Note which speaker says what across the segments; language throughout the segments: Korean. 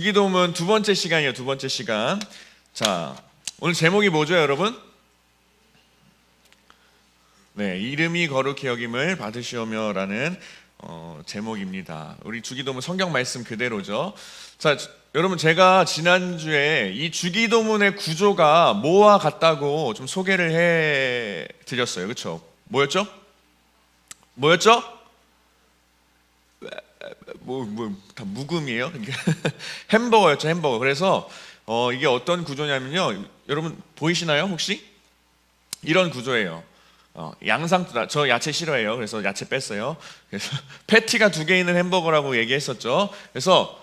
Speaker 1: 주기도문 두 번째 시간이에요. 두 번째 시간. 자, 오늘 제목이 뭐죠, 여러분? 네, 이름이 거룩히 여김을 받으시오며라는 제목입니다. 우리 주기도문 성경 말씀 그대로죠. 자, 여러분, 제가 지난주에 이 주기도문의 구조가 뭐와 같다고 좀 소개를 해 드렸어요. 그렇죠? 뭐였죠? 다 묵음이에요. 햄버거였죠, 햄버거. 그래서 이게 어떤 구조냐면요, 여러분 보이시나요? 혹시 이런 구조예요. 저 야채 싫어해요. 그래서 야채 뺐어요. 그래서 패티가 두 개 있는 햄버거라고 얘기했었죠. 그래서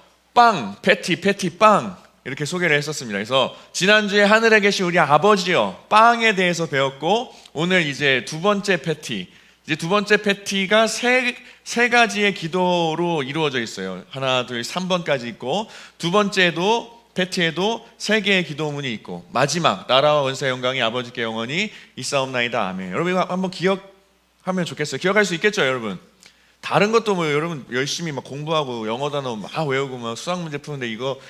Speaker 1: 패티 빵 이렇게 소개를 했었습니다. 그래서 지난주에 하늘에 계신 우리 아버지요, 빵에 대해서 배웠고, 오늘 이제 두 번째 패티. 이제 두 번째 패티가 세 가지의 기도로 이루어져 있어요. 하나, 둘, 3번까지 있고, 두 번째도 패티에도 세 개의 기도문이 있고, 마지막 나라와 원세 영광이 아버지께 영원히 있사옵나이다 아멘. 여러분 이거 한번 기억하면 좋겠어요. 기억할 수 있겠죠, 여러분? 다른 것도 뭐 여러분 열심히 막 공부하고 영어 단어 막 외우고 막 수학 문제 푸는데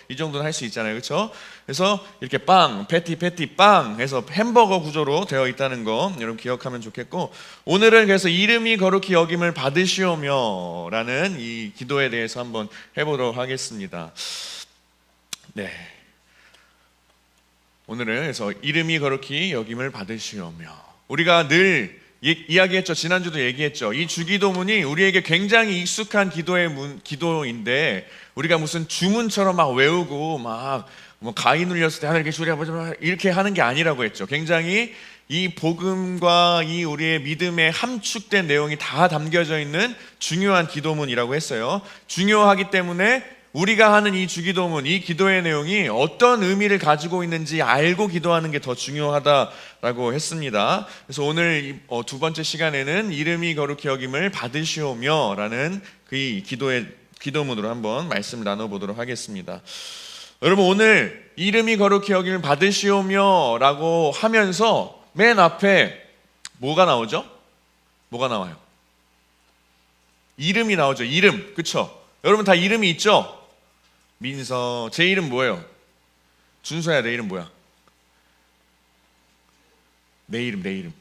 Speaker 1: 이 정도는 할 수 있잖아요, 그렇죠? 그래서 이렇게 패티 빵 해서 햄버거 구조로 되어 있다는 거 여러분 기억하면 좋겠고, 오늘은 그래서 이름이 거룩히 여김을 받으시오며라는 이 기도에 대해서 한번 해보도록 하겠습니다. 네, 오늘은 그래서 이름이 거룩히 여김을 받으시오며, 우리가 늘 이야기했죠. 지난주도 얘기했죠. 이 주기도문이 우리에게 굉장히 익숙한 기도인데, 우리가 무슨 주문처럼 막 외우고 뭐 가위 눌렸을 때 하늘 계신 우리 아버지 이렇게 하는 게 아니라고 했죠. 굉장히 이 복음과 이 우리의 믿음에 함축된 내용이 다 담겨져 있는 중요한 기도문이라고 했어요. 중요하기 때문에 우리가 하는 이 주기도문, 이 기도의 내용이 어떤 의미를 가지고 있는지 알고 기도하는 게 더 중요하다라고 했습니다. 그래서 오늘 두 번째 시간에는 이름이 거룩히 여김을 받으시오며라는 그 기도문으로 한번 말씀을 나눠보도록 하겠습니다. 여러분, 오늘 이름이 거룩히 여김을 받으시오며라고 하면서 맨 앞에 뭐가 나오죠? 뭐가 나와요? 이름이 나오죠. 이름, 그쵸? 여러분 다 이름이 있죠? 민서, 제 이름 뭐예요? 준서야, 내 이름 뭐야? 내 이름.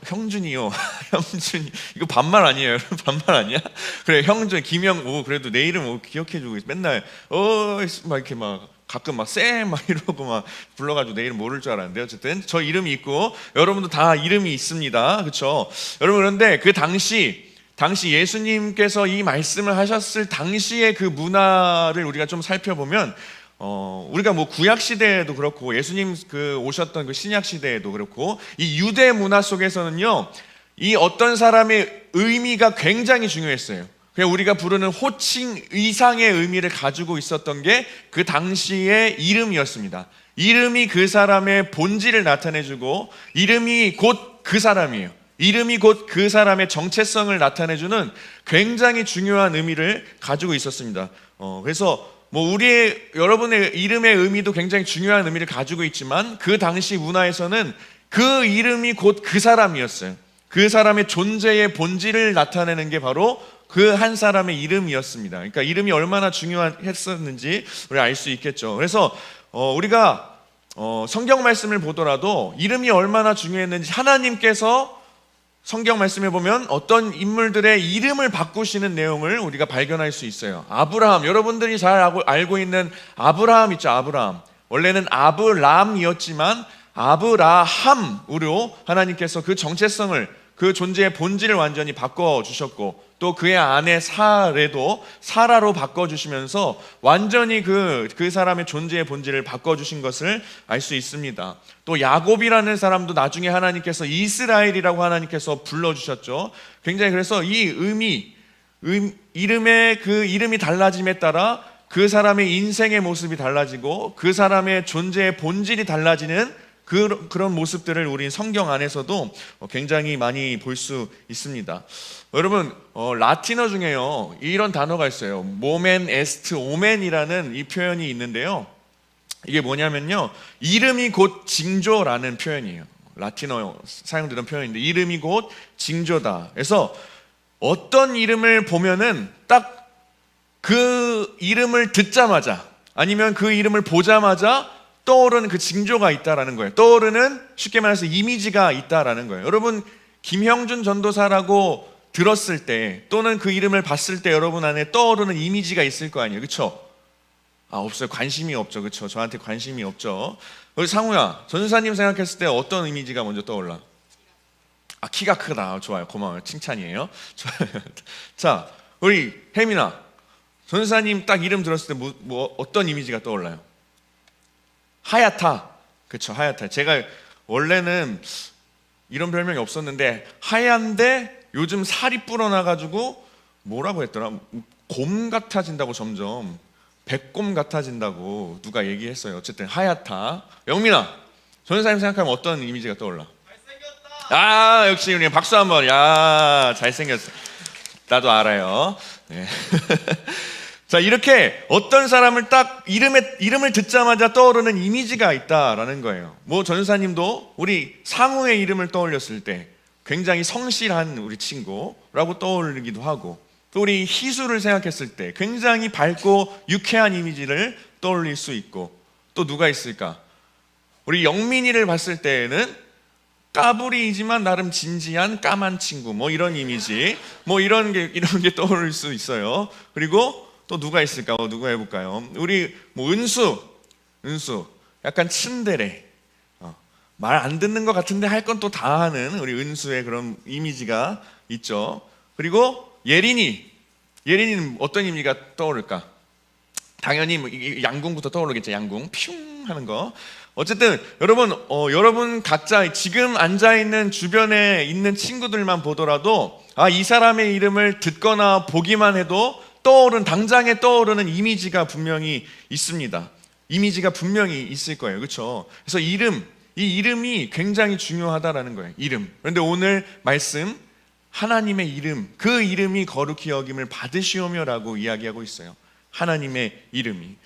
Speaker 1: 형준이요. 형준이. 이거 반말 아니에요, 여러분? 반말 아니야? 그래, 형준, 김영, 그래도 내 이름 기억해주고 맨날, 막 이렇게 막 가끔 막 이러고 막 불러가지고 내 이름 모를 줄 알았는데, 어쨌든 저 이름이 있고, 여러분도 다 이름이 있습니다. 그쵸? 여러분, 그런데 그 당시 예수님께서 이 말씀을 하셨을 당시의 그 문화를 우리가 좀 살펴보면, 우리가 뭐 구약 시대에도 그렇고 예수님 오셨던 그 신약 시대에도 그렇고, 이 유대 문화 속에서는요, 이 어떤 사람의 의미가 굉장히 중요했어요. 그냥 우리가 부르는 호칭 이상의 의미를 가지고 있었던 게 그 당시의 이름이었습니다. 이름이 그 사람의 본질을 나타내주고, 이름이 곧 그 사람이에요. 이름이 곧 그 사람의 정체성을 나타내주는 굉장히 중요한 의미를 가지고 있었습니다. 그래서 뭐 여러분의 이름의 의미도 굉장히 중요한 의미를 가지고 있지만, 그 당시 문화에서는 그 이름이 곧 그 사람이었어요. 그 사람의 존재의 본질을 나타내는 게 바로 그 한 사람의 이름이었습니다. 그러니까 이름이 얼마나 중요했었는지 우리 알 수 있겠죠. 그래서 우리가 성경 말씀을 보더라도 이름이 얼마나 중요했는지, 하나님께서 성경 말씀에 보면 어떤 인물들의 이름을 바꾸시는 내용을 우리가 발견할 수 있어요. 아브라함, 여러분들이 잘 알고 있는 아브라함 있죠. 아브라함, 원래는 아브람이었지만 아브라함으로 하나님께서 그 정체성을, 그 존재의 본질을 완전히 바꿔주셨고, 또 그의 아내 사라도 사라로 바꿔주시면서 완전히 그 사람의 존재의 본질을 바꿔주신 것을 알 수 있습니다. 또 야곱이라는 사람도 나중에 하나님께서 이스라엘이라고 하나님께서 불러주셨죠. 굉장히, 그래서 이 이름이 달라짐에 따라 그 사람의 인생의 모습이 달라지고, 그 사람의 존재의 본질이 달라지는 그런 모습들을 우리 성경 안에서도 굉장히 많이 볼 수 있습니다. 여러분, 라틴어 중에요, 이런 단어가 있어요. 모멘 에스트 오멘이라는 이 표현이 있는데요, 이게 뭐냐면요, 이름이 곧 징조라는 표현이에요. 라틴어 사용되는 표현인데, 이름이 곧 징조다. 그래서 어떤 이름을 보면은 딱 그 이름을 듣자마자 아니면 그 이름을 보자마자 떠오르는 그 징조가 있다라는 거예요. 떠오르는 쉽게 말해서 이미지가 있다라는 거예요. 여러분 김형준 전도사라고 들었을 때 또는 그 이름을 봤을 때 여러분 안에 떠오르는 이미지가 있을 거 아니에요. 그렇죠? 없어요. 관심이 없죠. 그렇죠? 저한테 관심이 없죠. 우리 상우야, 전도사님 생각했을 때 어떤 이미지가 먼저 떠올라? 키가 크다. 좋아요. 고마워요. 칭찬이에요. 자, 우리 혜민아, 전도사님 딱 이름 들었을 때 어떤 이미지가 떠올라요? 하얗다. 그렇죠. 하얗다. 제가 원래는 이런 별명이 없었는데 하얀데 요즘 살이 불어나가지고 뭐라고 했더라? 곰 같아진다고 점점 백곰 같아진다고 누가 얘기했어요. 어쨌든 하얗다. 영민아, 전도사님 생각하면 어떤 이미지가 떠올라? 잘생겼다. 역시 우리 박수 한번. 야, 잘생겼어. 나도 알아요. 네. 자, 이렇게 어떤 사람을 딱 이름을 듣자마자 떠오르는 이미지가 있다라는 거예요. 전도사님도 우리 상우의 이름을 떠올렸을 때 굉장히 성실한 우리 친구라고 떠올리기도 하고, 또 우리 희수를 생각했을 때 굉장히 밝고 유쾌한 이미지를 떠올릴 수 있고, 또 누가 있을까? 우리 영민이를 봤을 때에는 까불이지만 나름 진지한 까만 친구, 이런 이미지, 이런 게 떠오를 수 있어요. 그리고 또 누가 있을까? 누가 해볼까요? 우리 은수 약간 츤데레, 말 안 듣는 것 같은데 할 건 또 다 하는 우리 은수의 그런 이미지가 있죠. 그리고 예린이는 어떤 이미지가 떠오를까? 당연히 양궁부터 떠오르겠죠. 양궁 퓨 하는 거. 어쨌든 여러분 각자 지금 앉아있는 주변에 있는 친구들만 보더라도 이 사람의 이름을 듣거나 보기만 해도 당장에 떠오르는 이미지가 분명히 있습니다. 이미지가 분명히 있을 거예요. 그렇죠? 그래서 이 이름이 굉장히 중요하다라는 거예요. 이름. 그런데 오늘 말씀 하나님의 이름, 그 이름이 거룩히 여김을 받으시오며라고 이야기하고 있어요. 하나님의 이름이.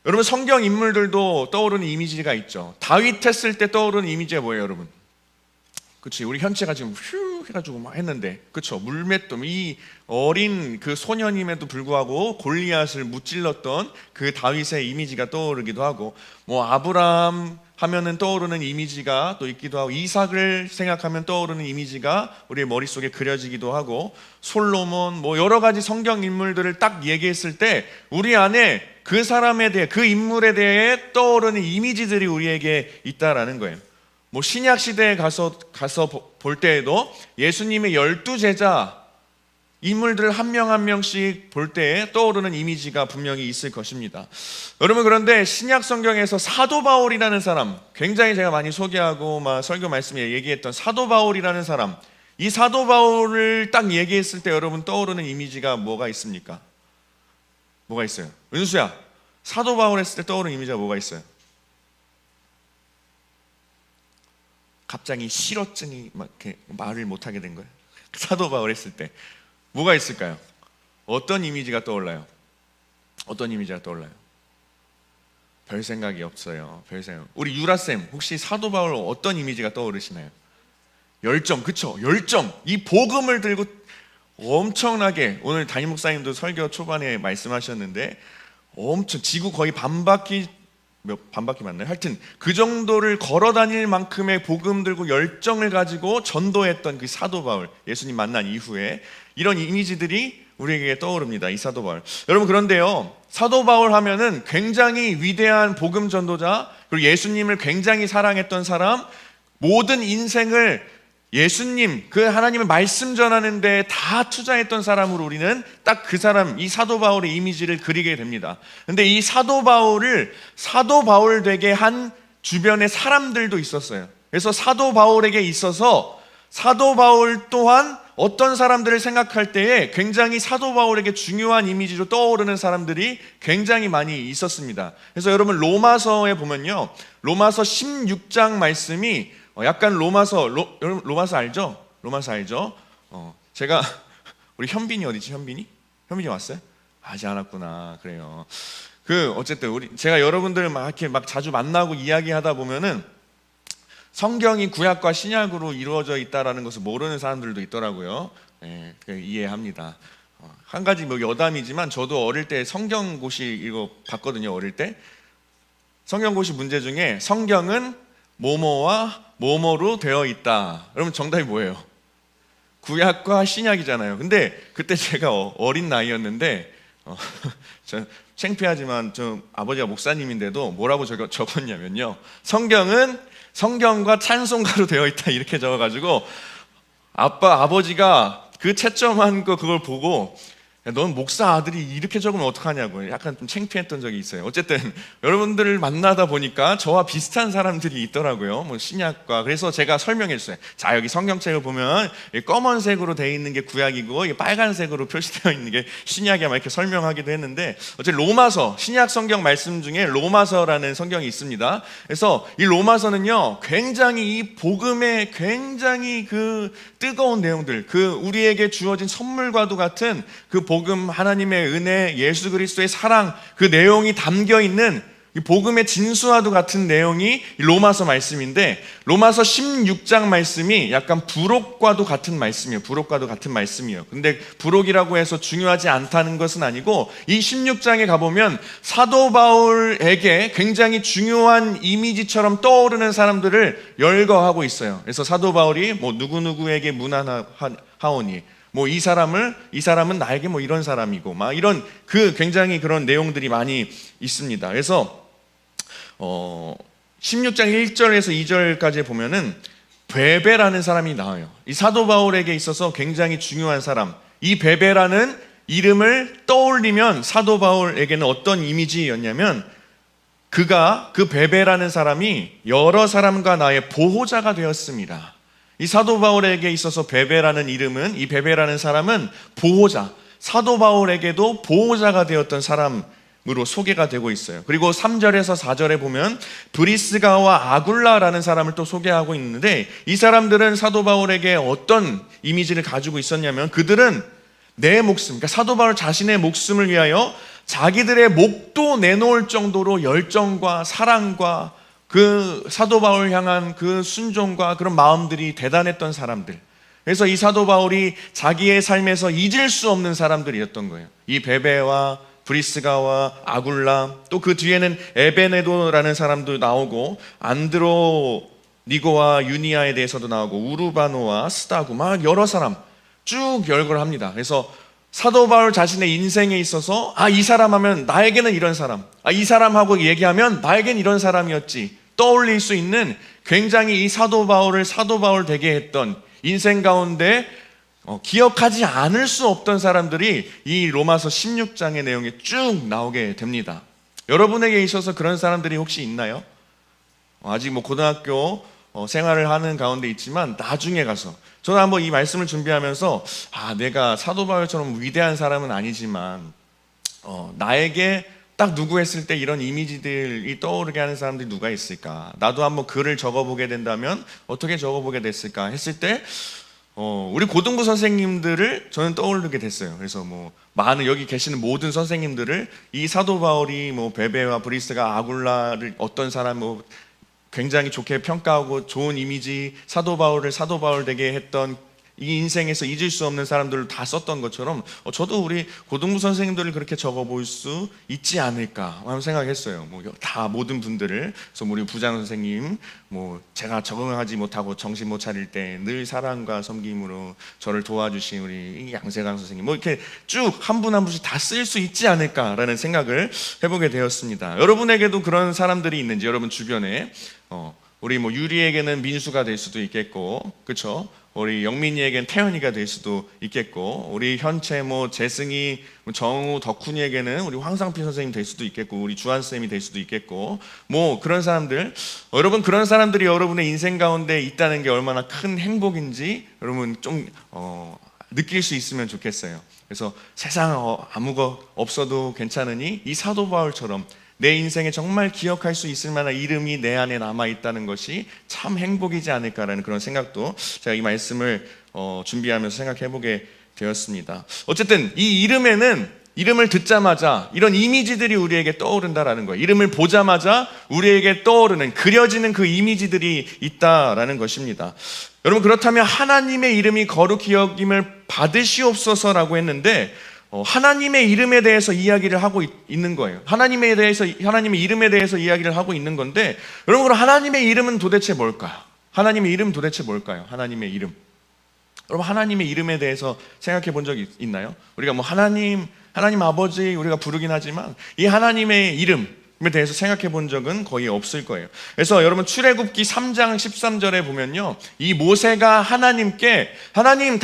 Speaker 1: 여러분 성경 인물들도 떠오르는 이미지가 있죠. 다윗 했을 때 떠오르는 이미지가 뭐예요, 여러분? 그렇지. 우리 현채가 지금 휴 해가지고 막 했는데, 그렇죠. 물맷돌, 이 어린 그 소년임에도 불구하고 골리앗을 무찔렀던 그 다윗의 이미지가 떠오르기도 하고, 아브라함 하면은 떠오르는 이미지가 또 있기도 하고, 이삭을 생각하면 떠오르는 이미지가 우리의 머릿속에 그려지기도 하고, 솔로몬 여러 가지 성경 인물들을 딱 얘기했을 때 우리 안에 그 사람에 대해, 그 인물에 대해 떠오르는 이미지들이 우리에게 있다라는 거예요. 신약 시대에 가서 볼 때에도 예수님의 12제자 인물들 한 명 한 명씩 볼 때에 떠오르는 이미지가 분명히 있을 것입니다. 여러분, 그런데 신약 성경에서 사도 바울이라는 사람, 굉장히 제가 많이 소개하고 설교 말씀에 얘기했던 사도 바울이라는 사람, 이 사도 바울을 딱 얘기했을 때 여러분 떠오르는 이미지가 뭐가 있습니까? 뭐가 있어요? 은수야, 사도 바울 했을 때 떠오르는 이미지가 뭐가 있어요? 갑자기 실어증이 이렇게 말을 못하게 된 거예요. 사도 바울 했을 때 뭐가 있을까요? 어떤 이미지가 떠올라요? 어떤 이미지가 떠올라요? 별 생각이 없어요. 별 생각. 우리 유라쌤 혹시 사도 바울 어떤 이미지가 떠오르시나요? 열정. 그쵸? 열정. 이 복음을 들고 엄청나게, 오늘 담임 목사님도 설교 초반에 말씀하셨는데 엄청 지구 거의 반바퀴 맞나요? 하여튼 그 정도를 걸어 다닐 만큼의 복음 들고 열정을 가지고 전도했던 그 사도 바울, 예수님 만난 이후에 이런 이미지들이 우리에게 떠오릅니다. 이 사도 바울. 여러분, 그런데요, 사도 바울 하면은 굉장히 위대한 복음 전도자, 그리고 예수님을 굉장히 사랑했던 사람, 모든 인생을 예수님, 그 하나님의 말씀 전하는 데 다 투자했던 사람으로 우리는 딱 그 사람, 이 사도 바울의 이미지를 그리게 됩니다. 근데 이 사도 바울을 사도 바울 되게 한 주변의 사람들도 있었어요. 그래서 사도 바울에게 있어서 사도 바울 또한 어떤 사람들을 생각할 때에 굉장히 사도 바울에게 중요한 이미지로 떠오르는 사람들이 굉장히 많이 있었습니다. 그래서 여러분 로마서에 보면요, 로마서 16장 말씀이 약간 여러분 로마서 알죠? 로마서 알죠? 제가 우리 현빈이 어디지? 현빈이 왔어요? 아직 안 왔구나. 그래요. 어쨌든 제가 여러분들 이렇게 자주 만나고 이야기하다 보면은 성경이 구약과 신약으로 이루어져 있다라는 것을 모르는 사람들도 있더라고요. 네, 이해합니다. 한 가지 뭐 여담이지만 저도 어릴 때 성경고시 이거 봤거든요. 어릴 때 성경고시 문제 중에 성경은 뭐뭐와 뭐뭐로 되어 있다. 그러면 정답이 뭐예요? 구약과 신약이잖아요. 근데 그때 제가 어린 나이였는데 저 창피하지만 저 아버지가 목사님인데도 뭐라고 적었냐면요, 성경은 성경과 찬송가로 되어 있다 이렇게 적어가지고 아버지가 그 채점한 그걸 보고 야, 넌 목사 아들이 이렇게 적으면 어떡하냐고 약간 좀 창피했던 적이 있어요. 어쨌든 여러분들을 만나다 보니까 저와 비슷한 사람들이 있더라고요. 뭐 신약과. 그래서 제가 설명했어요. 자, 여기 성경책을 보면 검은색으로 되어 있는 게 구약이고 빨간색으로 표시되어 있는 게 신약이야 막 이렇게 설명하기도 했는데, 어쨌든 로마서, 신약 성경 말씀 중에 로마서라는 성경이 있습니다. 그래서 이 로마서는요 굉장히 이 복음의 굉장히 그 뜨거운 내용들, 그 우리에게 주어진 선물과도 같은 그 복음, 하나님의 은혜, 예수 그리스도의 사랑, 그 내용이 담겨 있는 이 복음의 진수와도 같은 내용이 로마서 말씀인데, 로마서 16장 말씀이 약간 부록과도 같은 말씀이에요. 부록과도 같은 말씀이에요. 근데 부록이라고 해서 중요하지 않다는 것은 아니고, 이 16장에 가보면 사도 바울에게 굉장히 중요한 이미지처럼 떠오르는 사람들을 열거하고 있어요. 그래서 사도 바울이 뭐 누구누구에게 문안하오니, 뭐 이 사람은 나에게 뭐 이런 사람이고 막 이런 그 굉장히 그런 내용들이 많이 있습니다. 그래서 16장 1절에서 2절까지 보면은 베베라는 사람이 나와요. 이 사도 바울에게 있어서 굉장히 중요한 사람, 이 베베라는 이름을 떠올리면 사도 바울에게는 어떤 이미지였냐면, 그 베베라는 사람이 여러 사람과 나의 보호자가 되었습니다. 이 사도 바울에게 있어서 베베라는 이름은, 이 베베라는 사람은 보호자, 사도 바울에게도 보호자가 되었던 사람으로 소개가 되고 있어요. 그리고 3절에서 4절에 보면 브리스가와 아굴라라는 사람을 또 소개하고 있는데, 이 사람들은 사도 바울에게 어떤 이미지를 가지고 있었냐면, 그들은 내 목숨, 그러니까 사도 바울 자신의 목숨을 위하여 자기들의 목도 내놓을 정도로 열정과 사랑과 그 사도 바울 향한 그 순종과 그런 마음들이 대단했던 사람들. 그래서 이 사도 바울이 자기의 삶에서 잊을 수 없는 사람들이었던 거예요. 이 베베와 브리스가와 아굴라, 또 그 뒤에는 에베네도라는 사람도 나오고, 안드로니고와 유니아에 대해서도 나오고, 우르바노와 스다구, 막 여러 사람 쭉 열거를 합니다. 그래서 사도 바울 자신의 인생에 있어서 이 사람 하면 나에게는 이런 사람, 이 사람하고 얘기하면 나에겐 이런 사람이었지 떠올릴 수 있는, 굉장히 이 사도 바울을 사도 바울 되게 했던, 인생 가운데 기억하지 않을 수 없던 사람들이 이 로마서 16장의 내용에 쭉 나오게 됩니다. 여러분에게 있어서 그런 사람들이 혹시 있나요? 아직 뭐 고등학교 생활을 하는 가운데 있지만, 나중에 가서, 저는 한번 이 말씀을 준비하면서 내가 사도 바울처럼 위대한 사람은 아니지만 나에게 딱 누구 했을 때 이런 이미지들이 떠오르게 하는 사람들이 누가 있을까, 나도 한번 글을 적어보게 된다면 어떻게 적어보게 됐을까 했을 때 우리 고등부 선생님들을 저는 떠오르게 됐어요. 그래서 뭐 많은 여기 계시는 모든 선생님들을 이 사도 바울이 뭐 베베와 브리스가 아굴라를 어떤 사람 뭐 굉장히 좋게 평가하고 좋은 이미지, 사도 바울을 사도 바울 되게 했던, 이 인생에서 잊을 수 없는 사람들을 다 썼던 것처럼 저도 우리 고등부 선생님들을 그렇게 적어볼 수 있지 않을까 하는 생각했어요. 뭐 다 모든 분들을. 그래서 우리 부장 선생님, 뭐 제가 적응하지 못하고 정신 못 차릴 때 늘 사랑과 섬김으로 저를 도와주신 우리 양세강 선생님, 뭐 이렇게 쭉 한 분 한 분씩 다 쓸 수 있지 않을까라는 생각을 해보게 되었습니다. 여러분에게도 그런 사람들이 있는지, 여러분 주변에 우리 뭐 유리에게는 민수가 될 수도 있겠고, 그렇죠? 우리 영민이에겐 태연이가 될 수도 있겠고, 우리 현채, 뭐 재승이, 정우, 덕훈이에게는 우리 황상필 선생님 될 수도 있겠고, 우리 주한 쌤이 될 수도 있겠고, 뭐 그런 사람들, 여러분 그런 사람들이 여러분의 인생 가운데 있다는 게 얼마나 큰 행복인지 여러분 좀 느낄 수 있으면 좋겠어요. 그래서 세상 아무거 없어도 괜찮으니 이 사도 바울처럼 내 인생에 정말 기억할 수 있을 만한 이름이 내 안에 남아있다는 것이 참 행복이지 않을까라는 그런 생각도 제가 이 말씀을 준비하면서 생각해보게 되었습니다. 어쨌든 이 이름에는 이름을 듣자마자 이런 이미지들이 우리에게 떠오른다라는 거예요. 이름을 보자마자 우리에게 떠오르는, 그려지는 그 이미지들이 있다라는 것입니다. 여러분, 그렇다면 하나님의 이름이 거룩히 여김을 받으시옵소서라고 했는데 하나님의 이름에 대해서 이야기를 하고 있는 거예요. 하나님의 이름에 대해서 이야기를 하고 있는 건데, 여러분, 그럼 하나님의 이름은 도대체 뭘까요? 하나님의 이름 도대체 뭘까요? 하나님의 이름. 여러분, 하나님의 이름에 대해서 생각해 본 적이 있나요? 우리가 뭐 하나님 아버지 우리가 부르긴 하지만 이 하나님의 이름에 대해서 생각해 본 적은 거의 없을 거예요. 그래서 여러분, 출애굽기 3장 13절에 보면요, 이 모세가 하나님께 하나님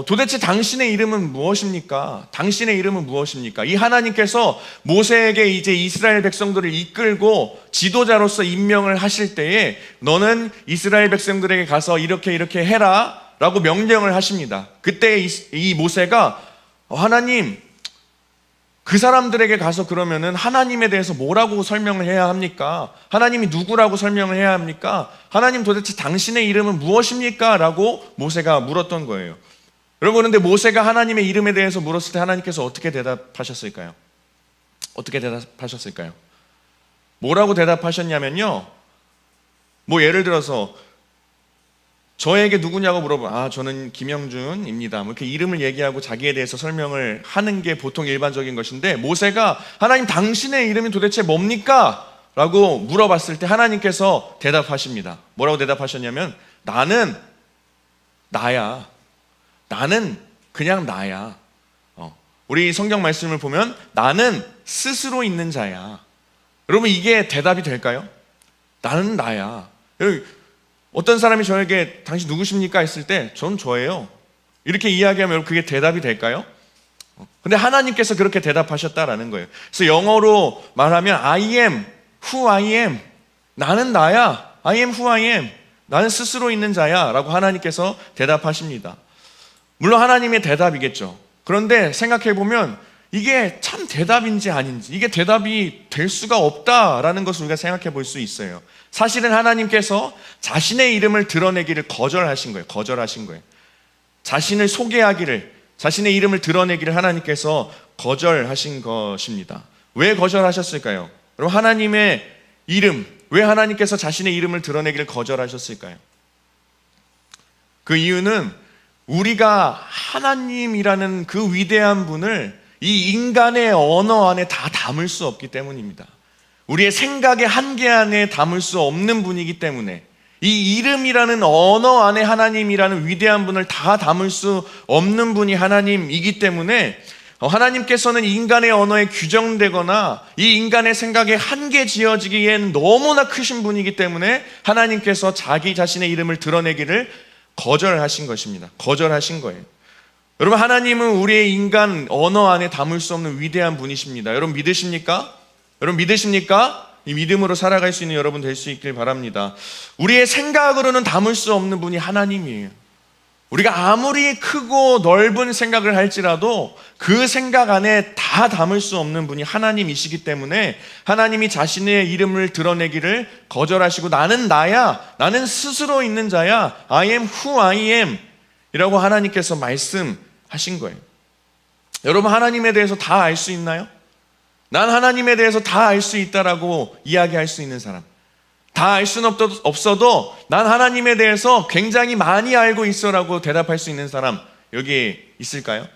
Speaker 1: 도대체 당신의 이름은 무엇입니까? 당신의 이름은 무엇입니까? 이 하나님께서 모세에게 이제 이스라엘 백성들을 이끌고 지도자로서 임명을 하실 때에 너는 이스라엘 백성들에게 가서 이렇게 해라 라고 명령을 하십니다. 그때 이 모세가 하나님, 그 사람들에게 가서 그러면은 하나님에 대해서 뭐라고 설명을 해야 합니까? 하나님이 누구라고 설명을 해야 합니까? 하나님, 도대체 당신의 이름은 무엇입니까? 라고 모세가 물었던 거예요. 여러분, 그런데 모세가 하나님의 이름에 대해서 물었을 때 하나님께서 어떻게 대답하셨을까요? 뭐라고 대답하셨냐면요, 뭐 예를 들어서 저에게 누구냐고 물어보면 저는 김영준입니다, 뭐 이렇게 이름을 얘기하고 자기에 대해서 설명을 하는 게 보통 일반적인 것인데, 모세가 하나님 당신의 이름이 도대체 뭡니까? 라고 물어봤을 때 하나님께서 대답하십니다. 뭐라고 대답하셨냐면, 나는 나야. 나는 그냥 나야. 우리 성경 말씀을 보면 나는 스스로 있는 자야. 여러분, 이게 대답이 될까요? 나는 나야. 어떤 사람이 저에게 당신 누구십니까? 했을 때 전 저예요, 이렇게 이야기하면 그게 대답이 될까요? 근데 하나님께서 그렇게 대답하셨다라는 거예요. 그래서 영어로 말하면 I am who I am. 나는 나야. I am who I am. 나는 스스로 있는 자야 라고 하나님께서 대답하십니다. 물론 하나님의 대답이겠죠. 그런데 생각해보면 이게 참 대답인지 아닌지, 이게 대답이 될 수가 없다라는 것을 우리가 생각해 볼 수 있어요. 사실은 하나님께서 자신의 이름을 드러내기를 거절하신 거예요. 자신을 소개하기를, 자신의 이름을 드러내기를 하나님께서 거절하신 것입니다. 왜 거절하셨을까요? 여러분, 하나님의 이름, 왜 하나님께서 자신의 이름을 드러내기를 거절하셨을까요? 그 이유는 우리가 하나님이라는 그 위대한 분을 이 인간의 언어 안에 다 담을 수 없기 때문입니다. 우리의 생각의 한계 안에 담을 수 없는 분이기 때문에, 이 이름이라는 언어 안에 하나님이라는 위대한 분을 다 담을 수 없는 분이 하나님이기 때문에 하나님께서는 인간의 언어에 규정되거나 이 인간의 생각에 한계 지어지기엔 너무나 크신 분이기 때문에 하나님께서 자기 자신의 이름을 드러내기를 거절하신 것입니다. 거절하신 거예요. 여러분, 하나님은 우리의 인간 언어 안에 담을 수 없는 위대한 분이십니다. 여러분, 믿으십니까? 이 믿음으로 살아갈 수 있는 여러분 될 수 있길 바랍니다. 우리의 생각으로는 담을 수 없는 분이 하나님이에요. 우리가 아무리 크고 넓은 생각을 할지라도 그 생각 안에 다 담을 수 없는 분이 하나님이시기 때문에 하나님이 자신의 이름을 드러내기를 거절하시고, 나는 나야, 나는 스스로 있는 자야, I am who I am 이라고 하나님께서 말씀하신 거예요. 여러분, 하나님에 대해서 다 알 수 있나요? 난 하나님에 대해서 다 알 수 있다라고 이야기할 수 있는 사람, 다 알 수는 없어도 난 하나님에 대해서 굉장히 많이 알고 있어라고 대답할 수 있는 사람 여기 있을까요?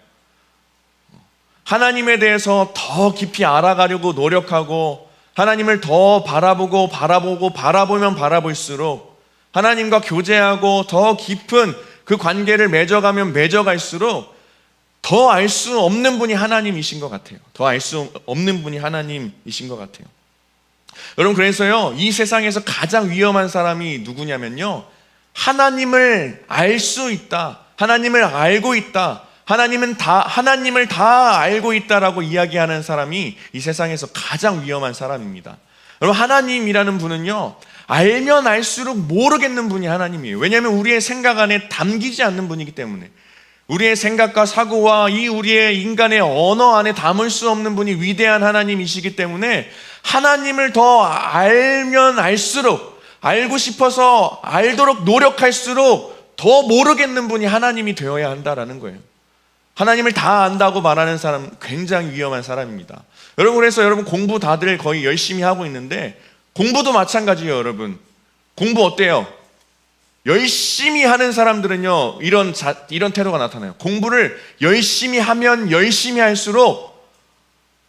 Speaker 1: 하나님에 대해서 더 깊이 알아가려고 노력하고 하나님을 더 바라보면 바라볼수록, 하나님과 교제하고 더 깊은 그 관계를 맺어가면 맺어갈수록 더 알 수 없는 분이 하나님이신 것 같아요. 더 알 수 없는 분이 하나님이신 것 같아요. 여러분, 그래서요, 이 세상에서 가장 위험한 사람이 누구냐면요, 하나님을 알 수 있다, 하나님을 알고 있다, 하나님을 다 알고 있다라고 이야기하는 사람이 이 세상에서 가장 위험한 사람입니다. 여러분, 하나님이라는 분은요, 알면 알수록 모르겠는 분이 하나님이에요. 왜냐하면 우리의 생각 안에 담기지 않는 분이기 때문에, 우리의 생각과 사고와 이 우리의 인간의 언어 안에 담을 수 없는 분이 위대한 하나님이시기 때문에 하나님을 더 알면 알수록, 알고 싶어서 알도록 노력할수록 더 모르겠는 분이 하나님이 되어야 한다라는 거예요. 하나님을 다 안다고 말하는 사람 굉장히 위험한 사람입니다. 여러분, 그래서 여러분 공부 다들 거의 열심히 하고 있는데 공부도 마찬가지예요. 여러분, 공부 어때요? 열심히 하는 사람들은요 이런 태도가 나타나요. 공부를 열심히 하면 열심히 할수록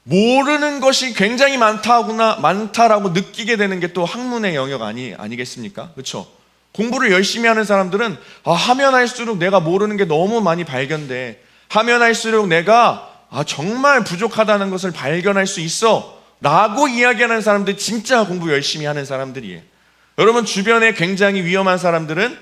Speaker 1: 모르는 것이 굉장히 많다라고 느끼게 되는 게 또 학문의 영역 아니겠습니까? 그렇죠? 공부를 열심히 하는 사람들은 하면 할수록 내가 모르는 게 너무 많이 발견돼. 하면 할수록 내가 정말 부족하다는 것을 발견할 수 있어 라고 이야기하는 사람들이 진짜 공부 열심히 하는 사람들이에요. 여러분, 주변에 굉장히 위험한 사람들은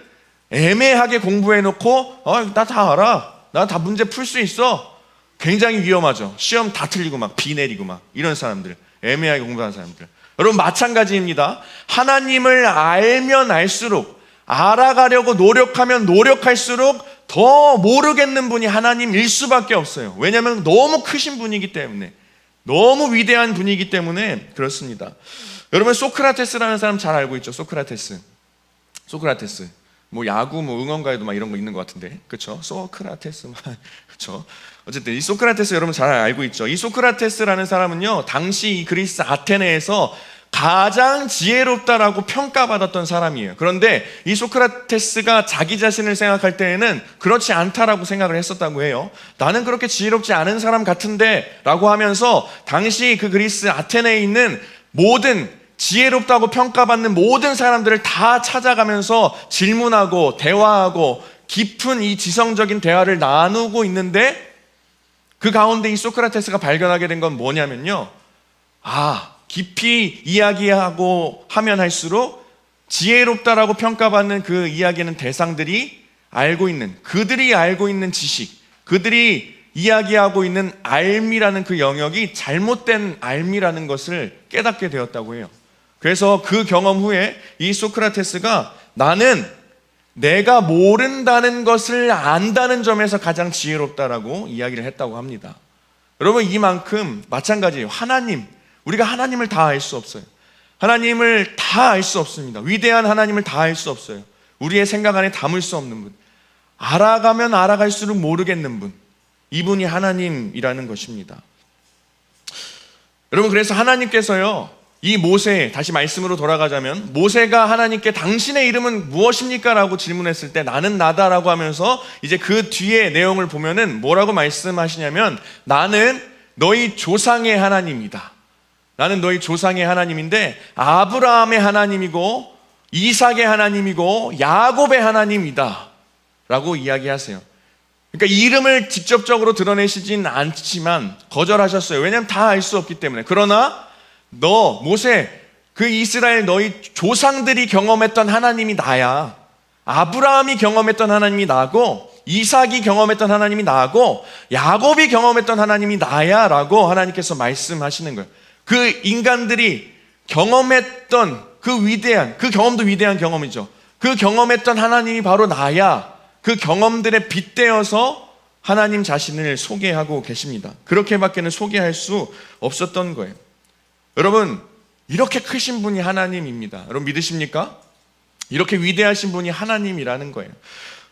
Speaker 1: 애매하게 공부해놓고 나 다 알아, 나 다 문제 풀 수 있어. 굉장히 위험하죠. 시험 다 틀리고 막 비 내리고 막 이런 사람들, 애매하게 공부하는 사람들. 여러분, 마찬가지입니다. 하나님을 알면 알수록, 알아가려고 노력하면 노력할수록 더 모르겠는 분이 하나님일 수밖에 없어요. 왜냐하면 너무 크신 분이기 때문에, 너무 위대한 분이기 때문에 그렇습니다. 여러분, 소크라테스라는 사람 잘 알고 있죠? 소크라테스 뭐 야구 응원가에도 막 이런 거 있는 것 같은데, 그렇죠? 소크라테스 그렇죠? 어쨌든 이 소크라테스 여러분 잘 알고 있죠? 이 소크라테스라는 사람은요 당시 이 그리스 아테네에서 가장 지혜롭다라고 평가받았던 사람이에요. 그런데 이 소크라테스가 자기 자신을 생각할 때에는 그렇지 않다라고 생각을 했었다고 해요. 나는 그렇게 지혜롭지 않은 사람 같은데 라고 하면서 당시 그 그리스 아테네에 있는 모든 지혜롭다고 평가받는 모든 사람들을 다 찾아가면서 질문하고 대화하고 깊은 이 지성적인 대화를 나누고 있는데, 그 가운데 이 소크라테스가 발견하게 된 건 뭐냐면요, 깊이 이야기하고 하면 할수록 지혜롭다라고 평가받는 그 이야기하는 대상들이 그들이 알고 있는 지식, 그들이 이야기하고 있는 알미라는 그 영역이 잘못된 알미라는 것을 깨닫게 되었다고 해요. 그래서 그 경험 후에 이 소크라테스가 나는 내가 모른다는 것을 안다는 점에서 가장 지혜롭다라고 이야기를 했다고 합니다. 여러분, 이만큼 마찬가지예요. 우리가 하나님을 다 알 수 없어요. 하나님을 다 알 수 없습니다. 위대한 하나님을 다 알 수 없어요. 우리의 생각 안에 담을 수 없는 분, 알아가면 알아갈수록 모르겠는 분, 이분이 하나님이라는 것입니다. 여러분, 그래서 하나님께서요 이 모세, 다시 말씀으로 돌아가자면 모세가 하나님께 당신의 이름은 무엇입니까? 라고 질문했을 때 나는 나다라고 하면서 이제 그 뒤에 내용을 보면은 뭐라고 말씀하시냐면, 나는 너희 조상의 하나님이다. 나는 너희 조상의 하나님인데 아브라함의 하나님이고 이삭의 하나님이고 야곱의 하나님이다 라고 이야기하세요. 그러니까 이름을 직접적으로 드러내시진 않지만 거절하셨어요. 왜냐하면 다 알 수 없기 때문에. 그러나 너 모세, 그 이스라엘 너희 조상들이 경험했던 하나님이 나야. 아브라함이 경험했던 하나님이 나고 이삭이 경험했던 하나님이 나고 야곱이 경험했던 하나님이 나야 라고 하나님께서 말씀하시는 거예요. 그 인간들이 경험했던 그 경험도 위대한 경험이죠. 그 경험했던 하나님이 바로 나야. 그 경험들에 빗대어서 하나님 자신을 소개하고 계십니다. 그렇게밖에는 소개할 수 없었던 거예요. 여러분, 이렇게 크신 분이 하나님입니다. 여러분 믿으십니까? 이렇게 위대하신 분이 하나님이라는 거예요.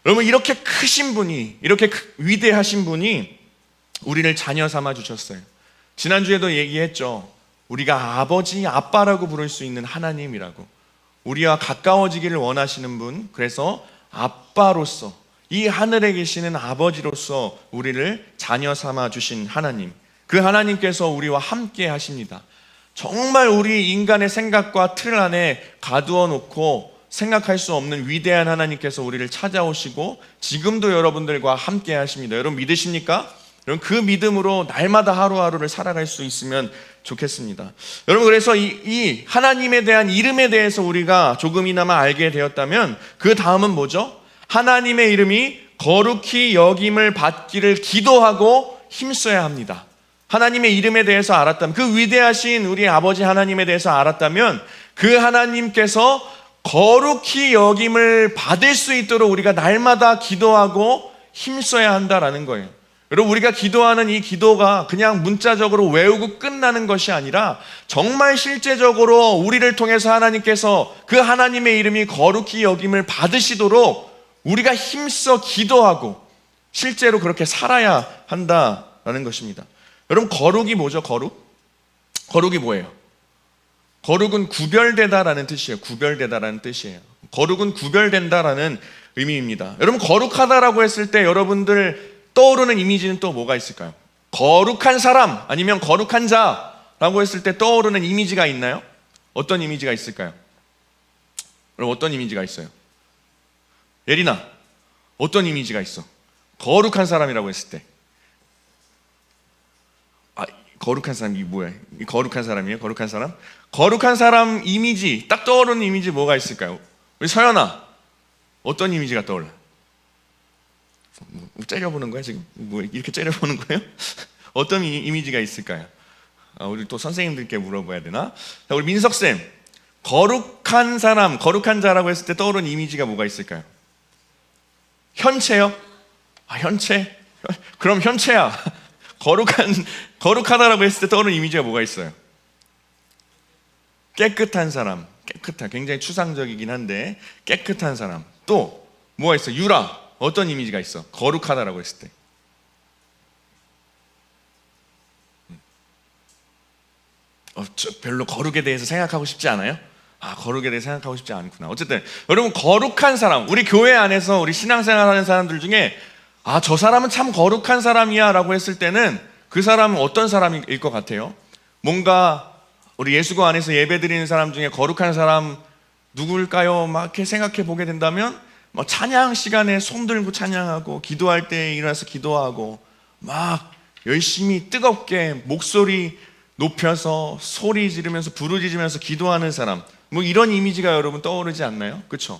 Speaker 1: 여러분, 이렇게 크신 분이, 이렇게 위대하신 분이 우리를 자녀 삼아 주셨어요. 지난주에도 얘기했죠. 우리가 아버지, 아빠라고 부를 수 있는 하나님이라고. 우리와 가까워지기를 원하시는 분, 그래서 아빠로서, 이 하늘에 계시는 아버지로서 우리를 자녀 삼아 주신 하나님, 그 하나님께서 우리와 함께 하십니다. 정말 우리 인간의 생각과 틀 안에 가두어 놓고 생각할 수 없는 위대한 하나님께서 우리를 찾아오시고 지금도 여러분들과 함께 하십니다. 여러분 믿으십니까? 여러분, 그 믿음으로 날마다 하루하루를 살아갈 수 있으면 좋겠습니다. 여러분, 그래서 이 하나님에 대한 이름에 대해서 우리가 조금이나마 알게 되었다면 그 다음은 뭐죠? 하나님의 이름이 거룩히 여김을 받기를 기도하고 힘써야 합니다. 하나님의 이름에 대해서 알았다면, 그 위대하신 우리 아버지 하나님에 대해서 알았다면 그 하나님께서 거룩히 여김을 받을 수 있도록 우리가 날마다 기도하고 힘써야 한다라는 거예요. 여러분, 우리가 기도하는 이 기도가 그냥 문자적으로 외우고 끝나는 것이 아니라 정말 실제적으로 우리를 통해서 하나님께서 그 하나님의 이름이 거룩히 여김을 받으시도록 우리가 힘써 기도하고 실제로 그렇게 살아야 한다라는 것입니다. 여러분, 거룩이 뭐죠? 거룩이 뭐예요? 거룩은 구별되다라는 뜻이에요. 구별되다라는 뜻이에요. 거룩은 구별된다라는 의미입니다. 여러분, 거룩하다라고 했을 때 여러분들 떠오르는 이미지는 또 뭐가 있을까요? 거룩한 사람 아니면 거룩한 자라고 했을 때 떠오르는 이미지가 있나요? 어떤 이미지가 있을까요? 여러분, 어떤 이미지가 있어요? 예린아, 어떤 이미지가 있어? 거룩한 사람이라고 했을 때. 거룩한 사람이 뭐야? 거룩한 사람이에요? 거룩한 사람? 거룩한 사람 이미지, 딱 떠오르는 이미지 뭐가 있을까요? 우리 서연아, 어떤 이미지가 떠올라? 째려보는 거야 지금? 뭐 이렇게 째려보는 거예요? 어떤 이미지가 있을까요? 우리 또 선생님들께 물어봐야 되나? 자, 우리 민석쌤, 거룩한 사람, 거룩한 자라고 했을 때 떠오르는 이미지가 뭐가 있을까요? 현채요? 현채? 그럼 현채야, 거룩하다라고 했을 때 떠오르는 이미지가 뭐가 있어요? 깨끗한 사람, 굉장히 추상적이긴 한데 깨끗한 사람. 또 뭐가 있어? 유라, 어떤 이미지가 있어? 거룩하다라고 했을 때. 별로 거룩에 대해서 생각하고 싶지 않아요? 거룩에 대해서 생각하고 싶지 않구나. 어쨌든 여러분, 거룩한 사람, 우리 교회 안에서 우리 신앙생활하는 사람들 중에 저 사람은 참 거룩한 사람이야 라고 했을 때는 그 사람은 어떤 사람일 것 같아요? 뭔가 우리 예수교 안에서 예배드리는 사람 중에 거룩한 사람 누구일까요? 막 이렇게 생각해 보게 된다면 찬양 시간에 손 들고 찬양하고, 기도할 때 일어나서 기도하고, 막 열심히 뜨겁게 목소리 높여서 소리 지르면서 부르짖으면서 기도하는 사람, 뭐 이런 이미지가 여러분 떠오르지 않나요? 그렇죠?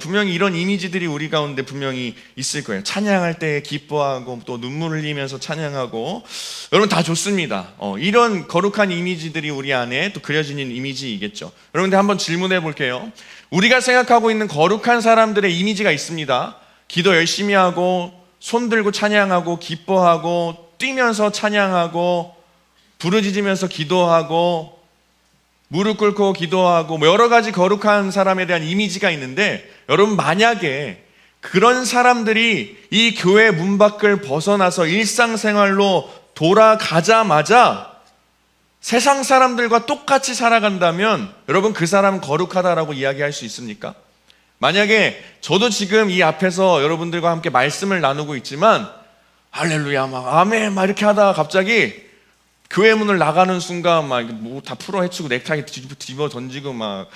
Speaker 1: 분명히 이런 이미지들이 우리 가운데 분명히 있을 거예요. 찬양할 때 기뻐하고 또 눈물 흘리면서 찬양하고, 여러분 다 좋습니다. 이런 거룩한 이미지들이 우리 안에 또 그려지는 이미지이겠죠. 여러분들 한번 질문해 볼게요. 우리가 생각하고 있는 거룩한 사람들의 이미지가 있습니다. 기도 열심히 하고, 손 들고 찬양하고, 기뻐하고, 뛰면서 찬양하고, 부르짖으면서 기도하고, 무릎 꿇고 기도하고, 뭐 여러 가지 거룩한 사람에 대한 이미지가 있는데, 여러분 만약에 그런 사람들이 이 교회 문 밖을 벗어나서 일상생활로 돌아가자마자 세상 사람들과 똑같이 살아간다면 여러분 그 사람은 거룩하다라고 이야기할 수 있습니까? 만약에 저도 지금 이 앞에서 여러분들과 함께 말씀을 나누고 있지만 할렐루야 막 아멘 막 이렇게 하다가 갑자기 교회 문을 나가는 순간 막 뭐 다 풀어 헤치고 넥타이 뒤집어 던지고 막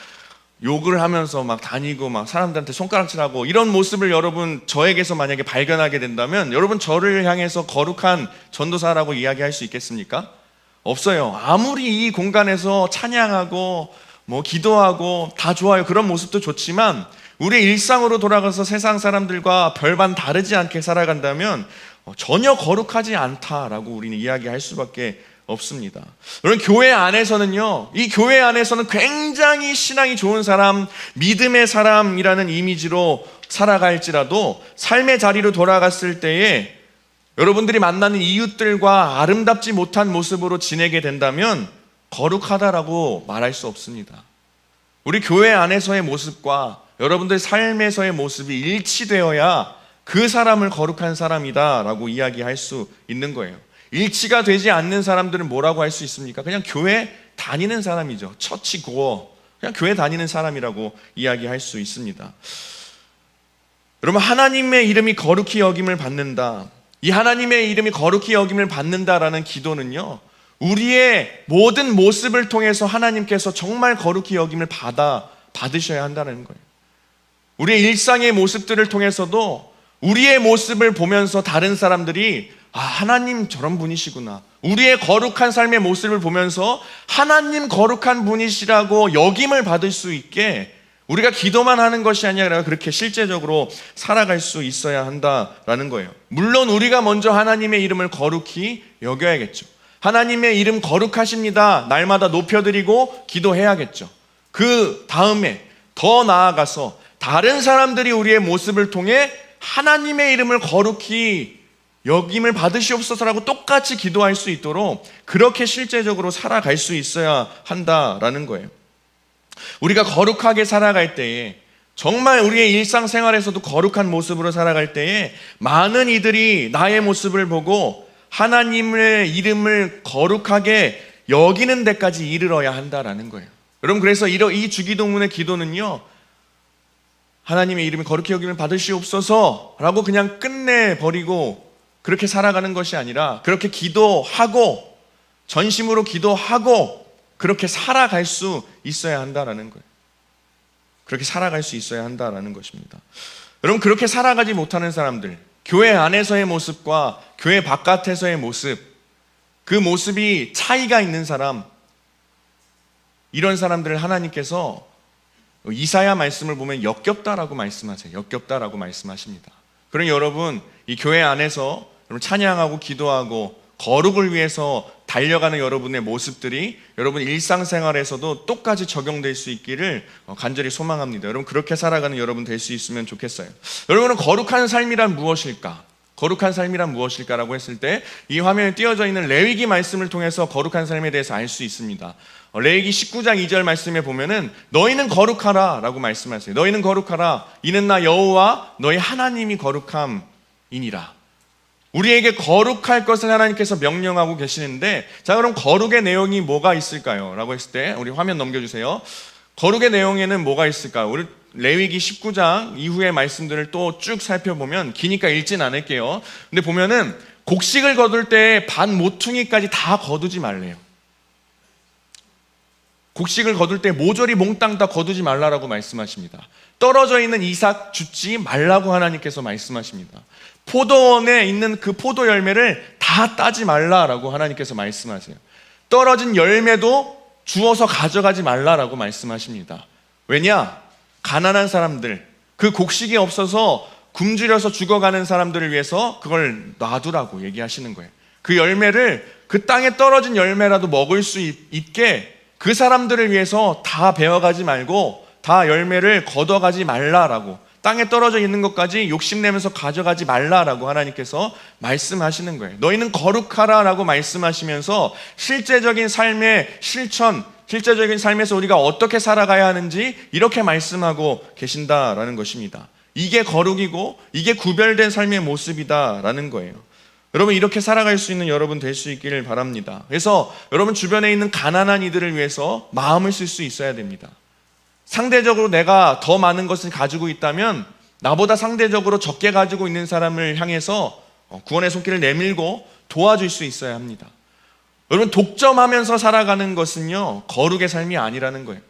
Speaker 1: 욕을 하면서 막 다니고 막 사람들한테 손가락질하고 이런 모습을 여러분 저에게서 만약에 발견하게 된다면 여러분 저를 향해서 거룩한 전도사라고 이야기할 수 있겠습니까? 없어요. 아무리 이 공간에서 찬양하고 뭐 기도하고 다 좋아요. 그런 모습도 좋지만 우리의 일상으로 돌아가서 세상 사람들과 별반 다르지 않게 살아간다면 전혀 거룩하지 않다라고 우리는 이야기할 수밖에 없습니다. 여러분 교회 안에서는요, 이 교회 안에서는 굉장히 신앙이 좋은 사람, 믿음의 사람이라는 이미지로 살아갈지라도 삶의 자리로 돌아갔을 때에 여러분들이 만나는 이웃들과 아름답지 못한 모습으로 지내게 된다면 거룩하다라고 말할 수 없습니다. 우리 교회 안에서의 모습과 여러분들 삶에서의 모습이 일치되어야 그 사람을 거룩한 사람이다라고 이야기할 수 있는 거예요. 일치가 되지 않는 사람들은 뭐라고 할 수 있습니까? 그냥 교회 다니는 사람이죠. 처치 고어, 그냥 교회 다니는 사람이라고 이야기할 수 있습니다. 여러분 하나님의 이름이 거룩히 여김을 받는다, 이 하나님의 이름이 거룩히 여김을 받는다라는 기도는요, 우리의 모든 모습을 통해서 하나님께서 정말 거룩히 여김을 받으셔야 한다는 거예요. 우리의 일상의 모습들을 통해서도 우리의 모습을 보면서 다른 사람들이 하나님 저런 분이시구나, 우리의 거룩한 삶의 모습을 보면서 하나님 거룩한 분이시라고 여김을 받을 수 있게 우리가 기도만 하는 것이 아니라 그렇게 실제적으로 살아갈 수 있어야 한다라는 거예요. 물론 우리가 먼저 하나님의 이름을 거룩히 여겨야겠죠. 하나님의 이름 거룩하십니다 날마다 높여드리고 기도해야겠죠. 그 다음에 더 나아가서 다른 사람들이 우리의 모습을 통해 하나님의 이름을 거룩히 여김을 받으시옵소서라고 똑같이 기도할 수 있도록 그렇게 실제적으로 살아갈 수 있어야 한다라는 거예요. 우리가 거룩하게 살아갈 때에 정말 우리의 일상생활에서도 거룩한 모습으로 살아갈 때에 많은 이들이 나의 모습을 보고 하나님의 이름을 거룩하게 여기는 데까지 이르러야 한다라는 거예요. 여러분, 그래서 이 주기도문의 기도는요, 하나님의 이름이 거룩히 여김을 받으시옵소서 라고 그냥 끝내버리고 그렇게 살아가는 것이 아니라, 그렇게 기도하고 전심으로 기도하고 그렇게 살아갈 수 있어야 한다라는 거예요. 그렇게 살아갈 수 있어야 한다라는 것입니다. 여러분, 그렇게 살아가지 못하는 사람들, 교회 안에서의 모습과 교회 바깥에서의 모습, 그 모습이 차이가 있는 사람, 이런 사람들을 하나님께서 이사야 말씀을 보면 역겹다라고 말씀하세요. 역겹다라고 말씀하십니다. 그럼 여러분, 이 교회 안에서 찬양하고 기도하고 거룩을 위해서 달려가는 여러분의 모습들이 여러분 일상생활에서도 똑같이 적용될 수 있기를 간절히 소망합니다. 여러분, 그렇게 살아가는 여러분 될 수 있으면 좋겠어요. 여러분은 거룩한 삶이란 무엇일까? 거룩한 삶이란 무엇일까라고 했을 때 이 화면에 띄어져 있는 레위기 말씀을 통해서 거룩한 삶에 대해서 알 수 있습니다. 레위기 19장 2절 말씀에 보면은 너희는 거룩하라 라고 말씀하세요. 너희는 거룩하라. 이는 나 여호와 너희 하나님이 거룩함이니라. 우리에게 거룩할 것을 하나님께서 명령하고 계시는데, 자, 그럼 거룩의 내용이 뭐가 있을까요? 라고 했을 때 우리 화면 넘겨주세요. 거룩의 내용에는 뭐가 있을까요? 우리 레위기 19장 이후의 말씀들을 또 쭉 살펴보면, 기니까 읽진 않을게요. 근데 보면은 곡식을 거둘 때 반 모퉁이까지 다 거두지 말래요. 곡식을 거둘 때 모조리 몽땅 다 거두지 말라라고 말씀하십니다. 떨어져 있는 이삭 줍지 말라고 하나님께서 말씀하십니다. 포도원에 있는 그 포도 열매를 다 따지 말라라고 하나님께서 말씀하세요. 떨어진 열매도 주워서 가져가지 말라라고 말씀하십니다. 왜냐? 가난한 사람들, 그 곡식이 없어서 굶주려서 죽어가는 사람들을 위해서 그걸 놔두라고 얘기하시는 거예요. 그 열매를, 그 땅에 떨어진 열매라도 먹을 수 있게 그 사람들을 위해서 다 베어가지 말고 다 열매를 걷어가지 말라라고, 땅에 떨어져 있는 것까지 욕심내면서 가져가지 말라라고 하나님께서 말씀하시는 거예요. 너희는 거룩하라라고 말씀하시면서 실제적인 삶의 실천, 실제적인 삶에서 우리가 어떻게 살아가야 하는지 이렇게 말씀하고 계신다라는 것입니다. 이게 거룩이고 이게 구별된 삶의 모습이다라는 거예요. 여러분, 이렇게 살아갈 수 있는 여러분 될 수 있기를 바랍니다. 그래서 여러분 주변에 있는 가난한 이들을 위해서 마음을 쓸 수 있어야 됩니다. 상대적으로 내가 더 많은 것을 가지고 있다면 나보다 상대적으로 적게 가지고 있는 사람을 향해서 구원의 손길을 내밀고 도와줄 수 있어야 합니다. 여러분, 독점하면서 살아가는 것은요, 거룩의 삶이 아니라는 거예요.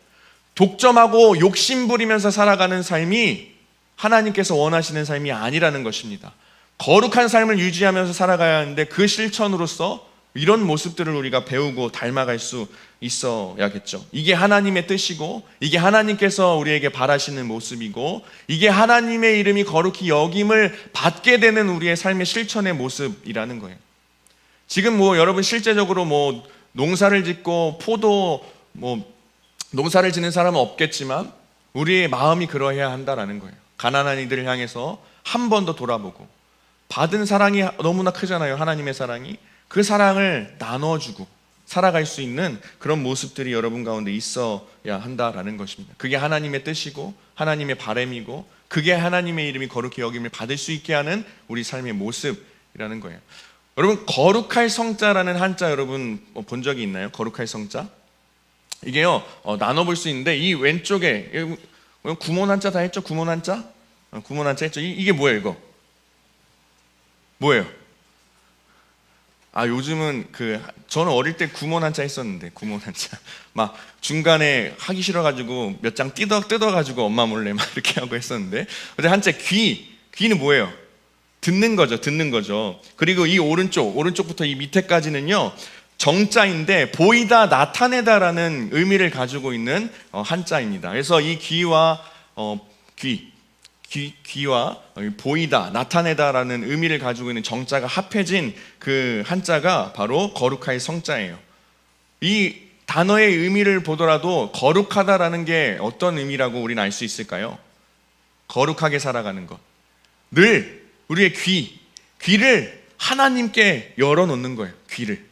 Speaker 1: 독점하고 욕심 부리면서 살아가는 삶이 하나님께서 원하시는 삶이 아니라는 것입니다. 거룩한 삶을 유지하면서 살아가야 하는데 그 실천으로서 이런 모습들을 우리가 배우고 닮아갈 수 있어야겠죠. 이게 하나님의 뜻이고 이게 하나님께서 우리에게 바라시는 모습이고 이게 하나님의 이름이 거룩히 여김을 받게 되는 우리의 삶의 실천의 모습이라는 거예요. 지금 여러분 실제적으로 농사를 짓고 포도 농사를 짓는 사람은 없겠지만 우리의 마음이 그러해야 한다라는 거예요. 가난한 이들을 향해서 한 번 더 돌아보고, 받은 사랑이 너무나 크잖아요. 하나님의 사랑이. 그 사랑을 나눠주고 살아갈 수 있는 그런 모습들이 여러분 가운데 있어야 한다라는 것입니다. 그게 하나님의 뜻이고 하나님의 바람이고 그게 하나님의 이름이 거룩히 여김을 받을 수 있게 하는 우리 삶의 모습이라는 거예요. 여러분, 거룩할 성자라는 한자 여러분 본 적이 있나요? 거룩할 성자? 이게요, 나눠볼 수 있는데 이 왼쪽에 구몬 한자 다 했죠? 구몬 한자? 구몬 한자 했죠? 이게 뭐예요, 이거? 뭐예요? 요즘은 저는 어릴 때 구몬 한자 했었는데, 구몬 한자 막 중간에 하기 싫어가지고 몇 장 뜯어가지고 엄마 몰래 막 이렇게 하고 했었는데, 근데 한자 귀는 뭐예요? 듣는 거죠. 그리고 이 오른쪽부터 이 밑에까지는요, 정자인데 보이다, 나타내다라는 의미를 가지고 있는 한자입니다. 그래서 이 귀와 귀와 보이다, 나타내다라는 의미를 가지고 있는 정자가 합해진 그 한자가 바로 거룩할 성자예요. 이 단어의 의미를 보더라도 거룩하다라는 게 어떤 의미라고 우리는 알 수 있을까요? 거룩하게 살아가는 것. 늘 우리의 귀를 하나님께 열어놓는 거예요. 귀를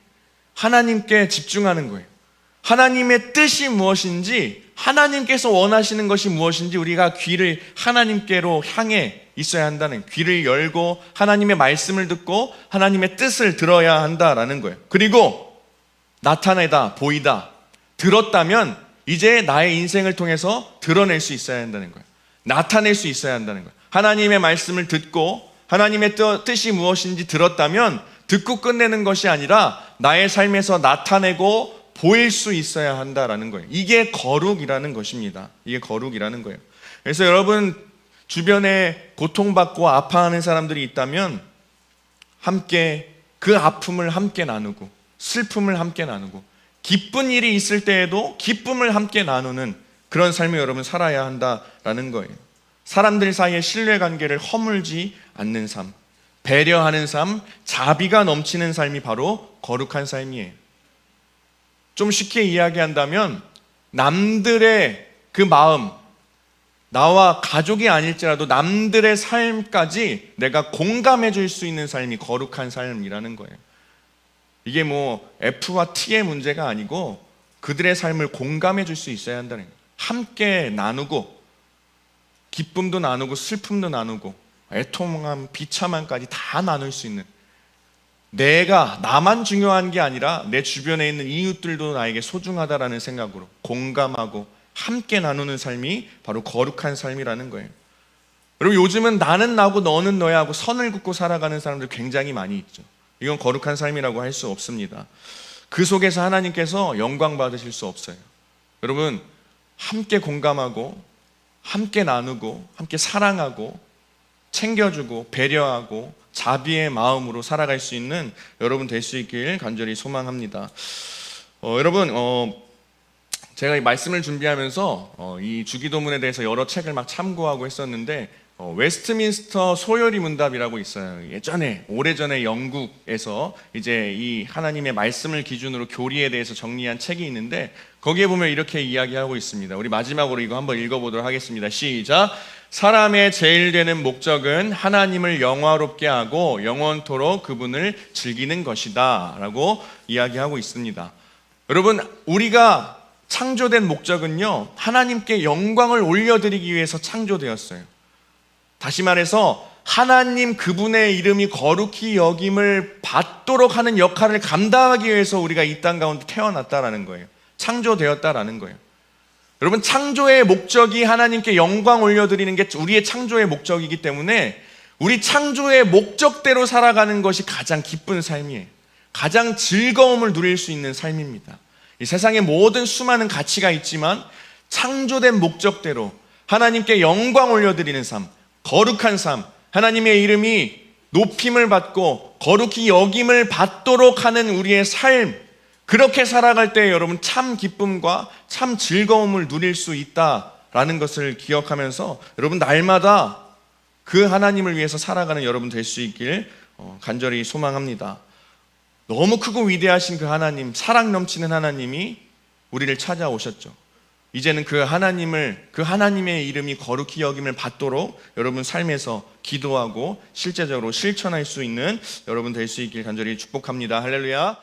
Speaker 1: 하나님께 집중하는 거예요. 하나님의 뜻이 무엇인지 하나님께서 원하시는 것이 무엇인지 우리가 귀를 하나님께로 향해 있어야 한다는, 귀를 열고 하나님의 말씀을 듣고 하나님의 뜻을 들어야 한다라는 거예요. 그리고 나타내다, 보이다, 들었다면 이제 나의 인생을 통해서 드러낼 수 있어야 한다는 거예요. 나타낼 수 있어야 한다는 거예요. 하나님의 말씀을 듣고 하나님의 뜻이 무엇인지 들었다면 듣고 끝내는 것이 아니라 나의 삶에서 나타내고 보일 수 있어야 한다라는 거예요. 이게 거룩이라는 것입니다. 이게 거룩이라는 거예요. 그래서 여러분 주변에 고통받고 아파하는 사람들이 있다면 함께 그 아픔을 함께 나누고 슬픔을 함께 나누고 기쁜 일이 있을 때에도 기쁨을 함께 나누는 그런 삶을 여러분 살아야 한다라는 거예요. 사람들 사이의 신뢰관계를 허물지 않는 삶, 배려하는 삶, 자비가 넘치는 삶이 바로 거룩한 삶이에요. 좀 쉽게 이야기한다면 남들의 그 마음, 나와 가족이 아닐지라도 남들의 삶까지 내가 공감해 줄 수 있는 삶이 거룩한 삶이라는 거예요. 이게 뭐 F와 T의 문제가 아니고 그들의 삶을 공감해 줄 수 있어야 한다는 거예요. 함께 나누고 기쁨도 나누고 슬픔도 나누고 애통함, 비참함까지 다 나눌 수 있는, 나만 중요한 게 아니라 내 주변에 있는 이웃들도 나에게 소중하다라는 생각으로 공감하고 함께 나누는 삶이 바로 거룩한 삶이라는 거예요. 여러분 요즘은 나는 나고 너는 너야 하고 선을 긋고 살아가는 사람들 굉장히 많이 있죠. 이건 거룩한 삶이라고 할 수 없습니다. 그 속에서 하나님께서 영광 받으실 수 없어요. 여러분 함께 공감하고 함께 나누고 함께 사랑하고 챙겨주고 배려하고 자비의 마음으로 살아갈 수 있는 여러분 될 수 있길 간절히 소망합니다. 여러분 제가 이 말씀을 준비하면서 이 주기도문에 대해서 여러 책을 막 참고하고 했었는데 웨스트민스터 소요리 문답이라고 있어요. 예전에 오래전에 영국에서 이제 이 하나님의 말씀을 기준으로 교리에 대해서 정리한 책이 있는데 거기에 보면 이렇게 이야기하고 있습니다. 우리 마지막으로 이거 한번 읽어보도록 하겠습니다. 시작. 사람의 제일 되는 목적은 하나님을 영화롭게 하고 영원토록 그분을 즐기는 것이다 라고 이야기하고 있습니다. 여러분 우리가 창조된 목적은요 하나님께 영광을 올려드리기 위해서 창조되었어요. 다시 말해서 하나님 그분의 이름이 거룩히 여김을 받도록 하는 역할을 감당하기 위해서 우리가 이 땅 가운데 태어났다라는 거예요. 창조되었다라는 거예요. 여러분 창조의 목적이 하나님께 영광 올려드리는 게 우리의 창조의 목적이기 때문에 우리 창조의 목적대로 살아가는 것이 가장 기쁜 삶이에요. 가장 즐거움을 누릴 수 있는 삶입니다. 이 세상에 모든 수많은 가치가 있지만 창조된 목적대로 하나님께 영광 올려드리는 삶, 거룩한 삶, 하나님의 이름이 높임을 받고 거룩히 여김을 받도록 하는 우리의 삶, 그렇게 살아갈 때 여러분 참 기쁨과 참 즐거움을 누릴 수 있다라는 것을 기억하면서 여러분 날마다 그 하나님을 위해서 살아가는 여러분 될 수 있길 간절히 소망합니다. 너무 크고 위대하신 그 하나님, 사랑 넘치는 하나님이 우리를 찾아오셨죠. 이제는 그 하나님의 이름이 거룩히 여김을 받도록 여러분 삶에서 기도하고 실제적으로 실천할 수 있는 여러분 될 수 있길 간절히 축복합니다. 할렐루야.